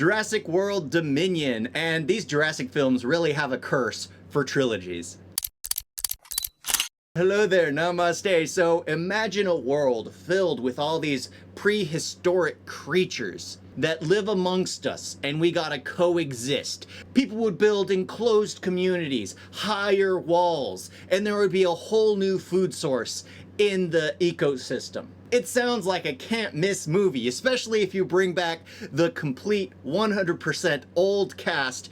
Jurassic World Dominion, and these Jurassic films really have a curse for trilogies. Hello there, namaste. So imagine a world filled with all these prehistoric creatures that live amongst us, and we gotta coexist. People would build enclosed communities, higher walls, and there would be a whole new food source in the ecosystem. It sounds like a can't miss movie, especially if you bring back the complete 100% old cast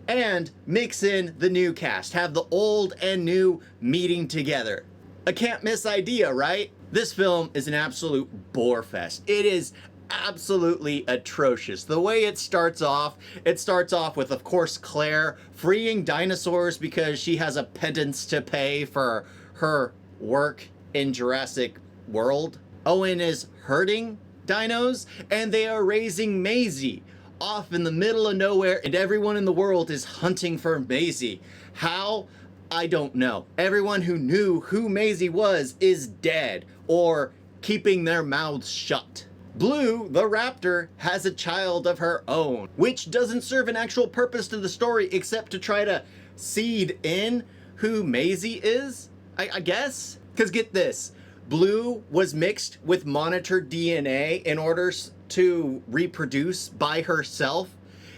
and mix in the new cast. Have the old and new meeting together. A can't miss idea, right? This film is an absolute bore fest. It is absolutely atrocious. The way it starts off with, of course, Claire freeing dinosaurs because she has a pittance to pay for her work in Jurassic World. Owen is herding dinos, and they are raising Maisie off in the middle of nowhere, and everyone in the world is hunting for Maisie. How? I don't know. Everyone who knew who Maisie was is dead or keeping their mouths shut. Blue, the raptor, has a child of her own, which doesn't serve an actual purpose to the story except to try to seed in who Maisie is, I guess? Because get this, Blue was mixed with monitor DNA in order to reproduce by herself.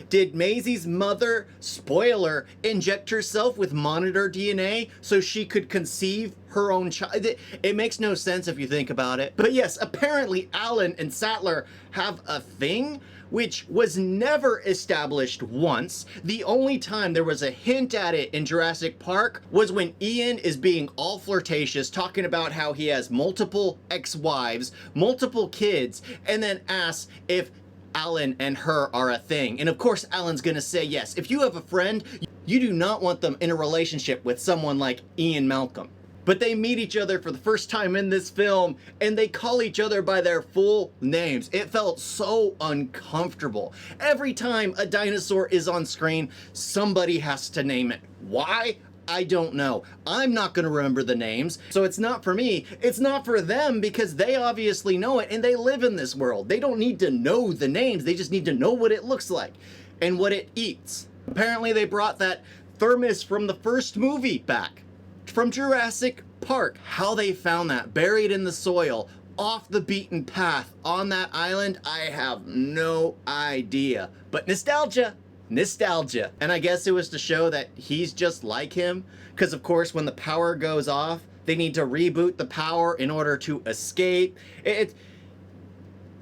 Did Maisie's mother, spoiler, inject herself with monitor DNA so she could conceive her own child? It makes no sense if you think about it. But yes, apparently Alan and Sattler have a thing, which was never established once. The only time there was a hint at it in Jurassic Park was when Ian is being all flirtatious, talking about how he has multiple ex-wives, multiple kids, and then asks if Alan and her are a thing. And of course, Alan's gonna say yes. If you have a friend, you do not want them in a relationship with someone like Ian Malcolm. But they meet each other for the first time in this film, and they call each other by their full names. It felt so uncomfortable. Every time a dinosaur is on screen, somebody has to name it. Why? I don't know. I'm not going to remember the names, so it's not for me. It's not for them because they obviously know it and they live in this world. They don't need to know the names. They just need to know what it looks like and what it eats. Apparently they brought that thermos from the first movie back from Jurassic Park. How they found that buried in the soil off the beaten path on that island, I have no idea. But nostalgia. Nostalgia. And I guess it was to show that he's just like him, because of course when the power goes off they need to reboot the power in order to escape.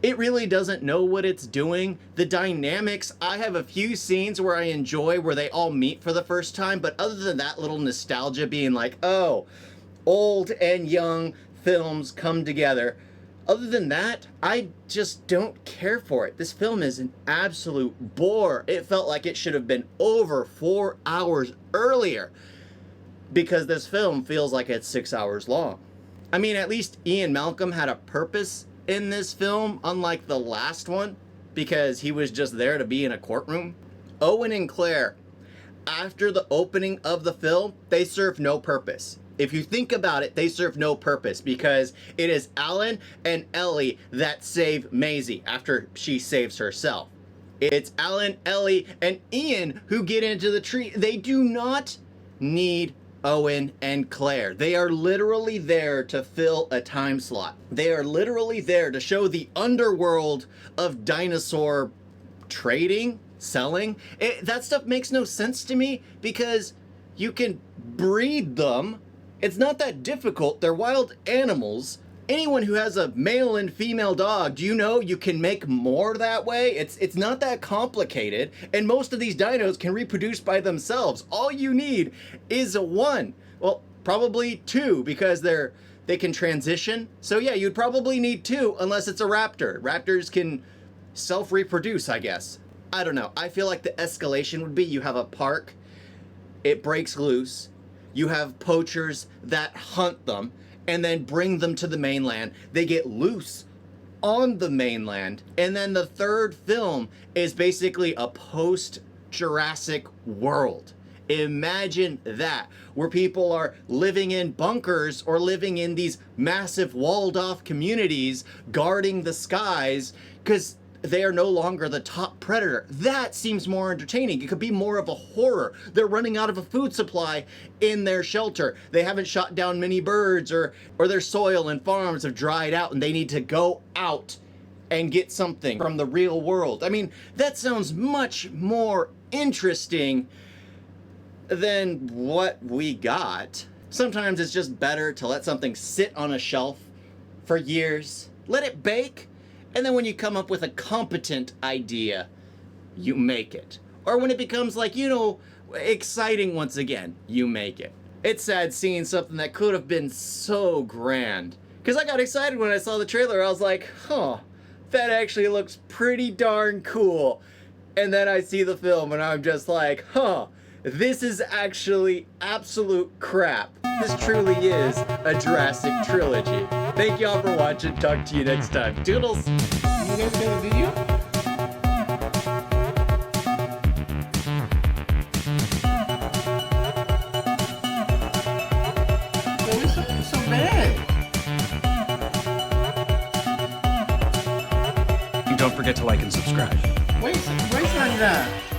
It really doesn't know what it's doing. The dynamics, I have a few scenes where I enjoy where they all meet for the first time, but other than that little nostalgia being like, oh, old and young films come together, other than that, I just don't care for it. This film is an absolute bore. It felt like it should have been over 4 hours earlier because this film feels like it's 6 hours long. I mean, at least Ian Malcolm had a purpose in this film, unlike the last one, because he was just there to be in a courtroom. Owen and Claire, after the opening of the film, they serve no purpose. If you think about it, they serve no purpose because it is Alan and Ellie that save Maisie after she saves herself. It's Alan, Ellie, and Ian who get into the tree. They do not need Owen and Claire. They are literally there to fill a time slot. They are literally there to show the underworld of dinosaur trading, selling. That stuff makes no sense to me because you can breed them. It's not that difficult. They're wild animals. Anyone who has a male and female dog, do you know you can make more that way? It's not that complicated. And most of these dinos can reproduce by themselves. All you need is one. Well, probably two because they can transition. So yeah, you'd probably need two unless it's a raptor. Raptors can self-reproduce, I guess. I don't know. I feel like the escalation would be you have a park, it breaks loose. You have poachers that hunt them and then bring them to the mainland. They get loose on the mainland. And then the third film is basically a post-Jurassic world. Imagine that, where people are living in bunkers or living in these massive walled off communities guarding the skies, because they are no longer the top predator. That seems more entertaining. It could be more of a horror. They're running out of a food supply in their shelter. They haven't shot down many birds, or their soil and farms have dried out and they need to go out and get something from the real world. I mean, that sounds much more interesting than what we got. Sometimes it's just better to let something sit on a shelf for years, let it bake, and then when you come up with a competent idea, you make it. Or when it becomes like, you know, exciting once again, you make it. It's sad seeing something that could have been so grand. Because I got excited when I saw the trailer. I was like, huh, that actually looks pretty darn cool. And then I see the film and I'm just like, huh, this is actually absolute crap. This truly is a Jurassic trilogy. Thank y'all for watching. Talk to you next time. Toodles! You guys got a video? It's so bad. And don't forget to like and subscribe. Wait, wait on that.